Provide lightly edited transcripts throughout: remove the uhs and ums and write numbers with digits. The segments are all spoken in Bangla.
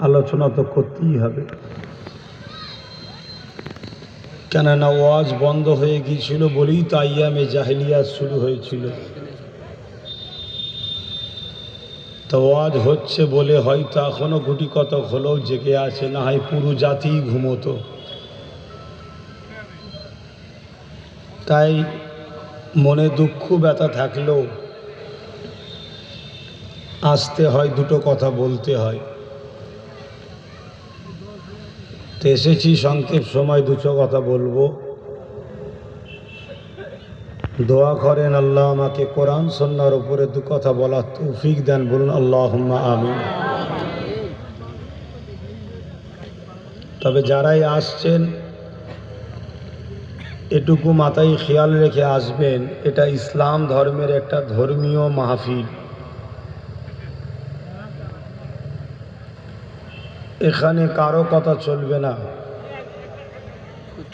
আলোচনা তো করতেই হবে, কেননা ওয়াজ বন্ধ হয়ে গিয়েছিল বলেই তো আইয়ামে জাহেলিয়াত শুরু হয়েছিল। তো ওয়াজ হচ্ছে বলে হয়তো এখনো গুটি কতক হলেও জেগে আছে, না হয় পুরো জাতি ঘুমোতো। তাই মনে দুঃখ ব্যথা থাকলেও আসতে হয়, দুটো কথা বলতে হয়। তো এসেছি সংক্ষেপ সময় দুটো কথা বলবো। দোয়া করেন আল্লাহ আমাকে কোরআন সুন্নাহর উপরে দু কথা বলার তৌফিক দেন, বলুন আল্লাহুম্মা আমিন। তবে যারাই আসছেন এটুকু মাথায় খেয়াল রেখে আসবেন, এটা ইসলাম ধর্মের একটা ধর্মীয় মাহফিল। এখানে কারো কথা চলবে না।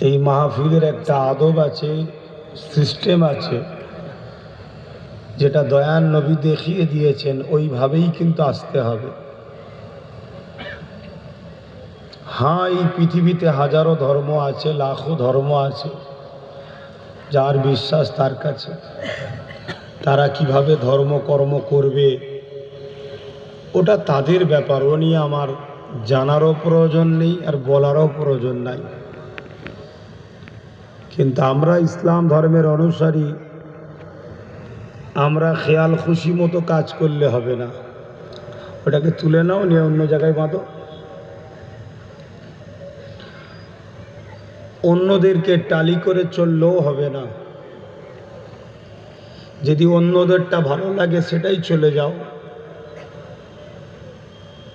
এই মাহফিলের একটা আদব আছে, সিস্টেম আছে, যেটা দয়ান নবী দেখিয়ে দিয়েছেন, ওইভাবেই কিন্তু আসতে হবে। হ্যাঁ, এই পৃথিবীতে হাজারো ধর্ম আছে, লাখো ধর্ম আছে, যার বিশ্বাস তার কাছে। তারা কিভাবে ধর্মকর্ম করবে ওটা তাদের ব্যাপার, ও নিয়ে আমার জানারও প্রয়োজন নেই আর বলারও প্রয়োজন নাই। কিন্তু আমরা ইসলাম ধর্মের অনুসারী, আমরা খেয়াল খুশি মতো কাজ করলে হবে না। ওটাকে তুলে নাও, নিয়ে অন্য জায়গায় বাঁধো। অন্যদেরকে টালি করে চললেও হবে না। যদি অন্যদেরটা ভালো লাগে সেটাই চলে যাও,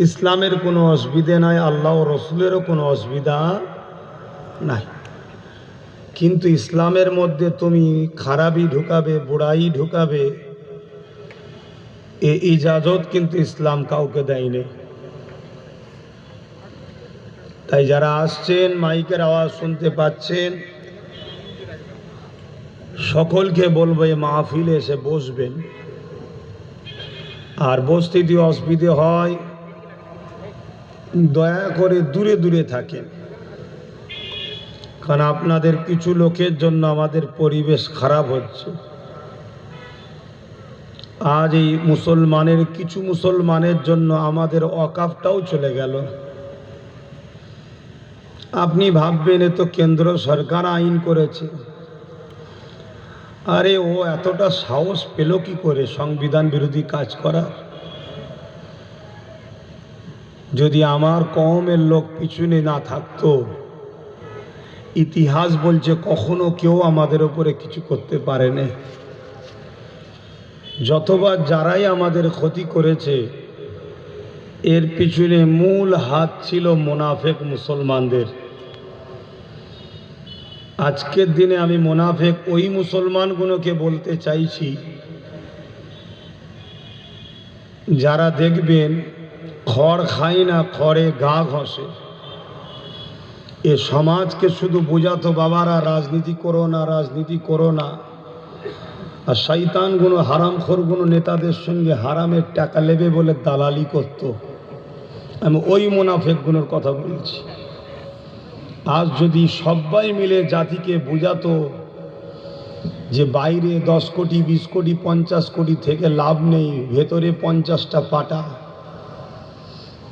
ইসলামের কোনো অসুবিধে নাই, আল্লাহ ও রসুলেরও কোনো অসুবিধা নাই। কিন্তু ইসলামের মধ্যে তুমি খারাপই ঢুকাবে, বুড়াই ঢুকাবে, এ ইজাজত কিন্তু ইসলাম কাউকে দেয়নি। তাই যারা আসছেন, মাইকের আওয়াজ শুনতে পাচ্ছেন, সকলকে বলবো এই মাহফিলে এসে বসবেন। আর বসতে যদি অসুবিধে হয় দয়া করে দূরে দূরে থাকেন, কারণ আপনাদের কিছু লোকের জন্য আমাদের পরিবেশ খারাপ হচ্ছে। আজ এই মুসলমানের কিছু মুসলমানের জন্য আমাদের ওয়াকফটাও চলে গেল। আপনি ভাববেন এ তো কেন্দ্র সরকার আইন করেছে। আরে ও এতটা সাহস পেল কি করে সংবিধান বিরোধী কাজ করার? যদি আমার কওমের লোক পিছনে না থাকতো, ইতিহাস বলছে কখনো কেউ আমাদের উপরে কিছু করতে পারেনি। যতবার যারাই আমাদের ক্ষতি করেছে এর পিছনে মূল হাত ছিল মুনাফেক মুসলমানদের। আজকের দিনে আমি মুনাফেক ওই মুসলমানগুলোকে বলতে চাইছি যারা দেখবেন খড় খায় না, খড়ে গা ঘষে। এ সমাজকে শুধু বোঝাতো বাবারা রাজনীতি করো না, রাজনীতি করো না, আর শয়তানগুলো হারামখোরগুলো নেতাদের সঙ্গে হারামের টাকা নেবে বলে দালালি করত। আমি ওই মুনাফেকগুলোর কথা বলছি। আজ যদি সবাই মিলে জাতিকে বোঝাতো যে বাইরে 10 কোটি 20 কোটি 50 কোটি থেকে লাভ নেই, ভেতরে 50টা পাটা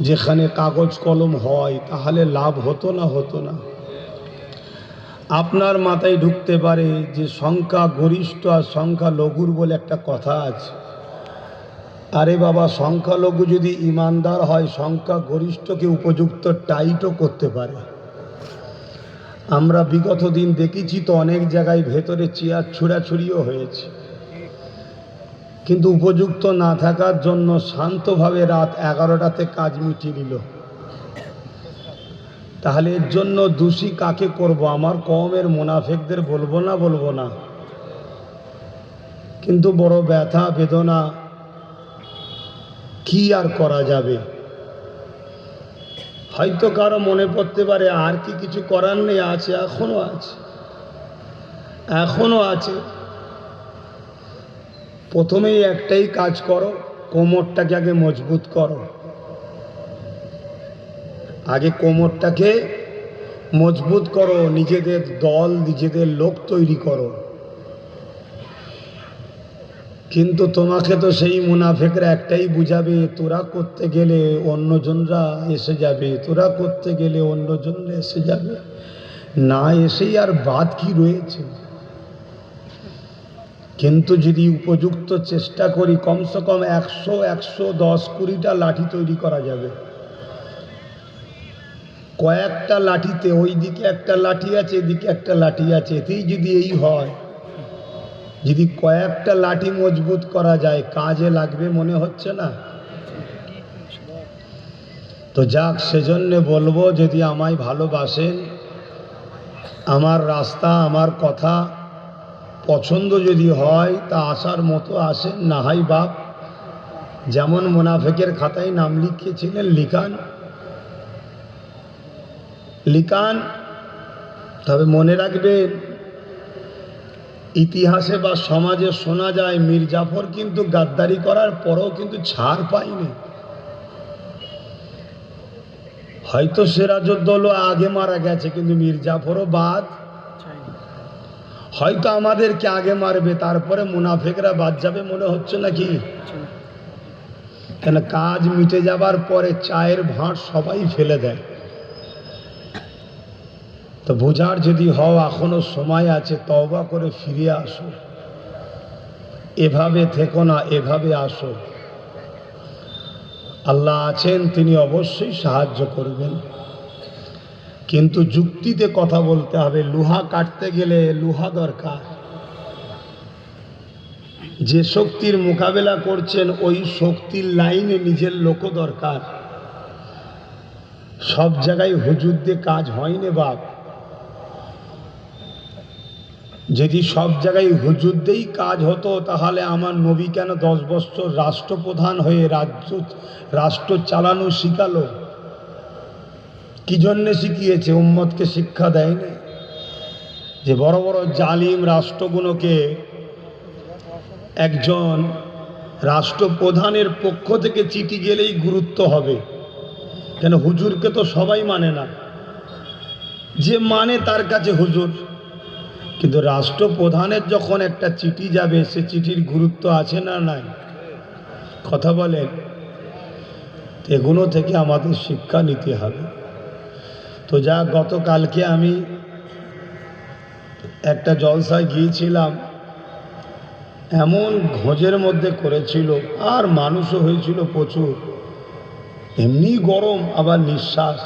যেখানে কাগজ কলম হয়, তাহলে লাভ হতো না? হতো না। আপনার মাথায় ঢুকতে পারে যে সংখ্যা গরিষ্ঠ আর সংখ্যা লঘুর বলে একটা কথা আছে। আরে বাবা, সংখ্যালঘু যদি ইমানদার হয় সংখ্যা গরিষ্ঠকে উপযুক্ত টাইটও করতে পারে। আমরা বিগত দিন দেখেছি তো অনেক জায়গায় ভেতরে চেয়ার ছুড়াছুড়িও হয়েছে, কিন্তু উপযুক্ত না থাকার জন্য শান্তভাবে রাত 11টাতে কাজ মিটিয়ে নিল। তাহলে এর জন্য দোষী কাকে করব? আমার কওমের মুনাফিকদের বলবো না। কিন্তু বড় ব্যথা বেদনা, কি আর করা যাবে? হয়তো কারো মনে পড়তে পারে আর কি কিছু করার নেই, আছে, এখনো আছে। প্রথমেই একটাই কাজ করো, কোমরটাকে আগে মজবুত করো। আগে কোমরটাকে মজবুত করো, নিজেদের দল নিজেদের লোক তৈরি করো। কিন্তু তোমাকে তো সেই মুনাফিকরা একটাই বুঝাবে, তোরা করতে গেলে অন্যজনরা এসে যাবে, তোরা করতে গেলে অন্যজনরা এসে যাবে, না এসেই আর বাদ কি রয়েছে। কিন্তু যদি উপযুক্ত চেষ্টা করি, কমসে কম 100-110-20টা লাঠি তৈরি করা যাবে। কয়েকটা লাঠিতে, ওই দিকে একটা লাঠি আছে, এদিকে একটা লাঠি আছে, এতেই যদি এই হয়, যদি কয়েকটা লাঠি মজবুত করা যায়, কাজে লাগবে মনে হচ্ছে না? তো যাক, সেজন্য বলবো, যদি আমায় ভালোবাসেন, আমার রাস্তা আমার কথা পছন্দ যদি হয়, তা আসার মতো আসেন, না হয় বাপ। যেমন মুনাফিকের খাতায় নাম লিখিয়েছিলেন, লিখান। তবে মনে রাখবেন, ইতিহাসে বা সমাজে শোনা যায় মীর জাফর কিন্তু গাদ্দারি করার পরও কিন্তু ছাড় পায়নি। হয়তো সিরাজউদ্দৌলা আগে মারা গেছে, কিন্তু মীর জাফরও বাদ। হয়তো আমাদেরকে আগে মারবে, তারপরে মুনাফিকরা বাদ যাবে মনে হচ্ছে নাকি? কেন, কাজ মিটে যাবার পরে চায়ের ভাঁড় সবাই ফেলে দেয়। তো বোঝার যদি হও, এখনো সময় আছে, তওবা করে ফিরে আসো। এভাবে থেকো না, এভাবে আসো। আল্লাহ আছেন, তিনি অবশ্যই সাহায্য করবেন। কিন্তু যুক্তিতে কথা বলতে হবে। লোহা কাটতে গেলে লোহা দরকার। যে শক্তির মোকাবেলা করছেন, ওই শক্তির লাইনে নিজের লোকও দরকার। সব জায়গায় হুজুর দিয়ে কাজ হয়নি বাপ। যদি সব জায়গায় হুজুর দিয়েই কাজ হতো, তাহলে আমার নবী কেন 10 বছর রাষ্ট্রপ্রধান হয়ে রাষ্ট্র চালানো শিখালো? কি জন্যে শিখিয়েছে? উম্মতকে শিক্ষা দেয়নি যে বড় বড় জালিম রাষ্ট্রগুলোকে একজন রাষ্ট্রপ্রধানের পক্ষ থেকে চিঠি গেলেই গুরুত্ব হবে। কেন, হুজুরকে তো সবাই মানে না, যে মানে তার কাছে হুজুর। কিন্তু রাষ্ট্রপ্রধানের যখন একটা চিঠি যাবে, সে চিঠির গুরুত্ব আছে না নাই? কথা বলেন। এগুলো থেকে আমাদের শিক্ষা নিতে হবে। তো যা, গতকালকে আমি একটা জলসায় গিয়েছিলাম, এমন ঘোঁজের মধ্যে করেছিল, আর মানুষও হয়েছিল প্রচুর। এমনি গরম, আবার নিঃশ্বাস।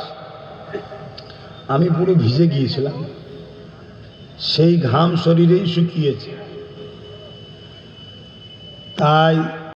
আমি পুরো ভিজে গিয়েছিলাম, সেই ঘাম শরীরেই শুকিয়েছে। তাই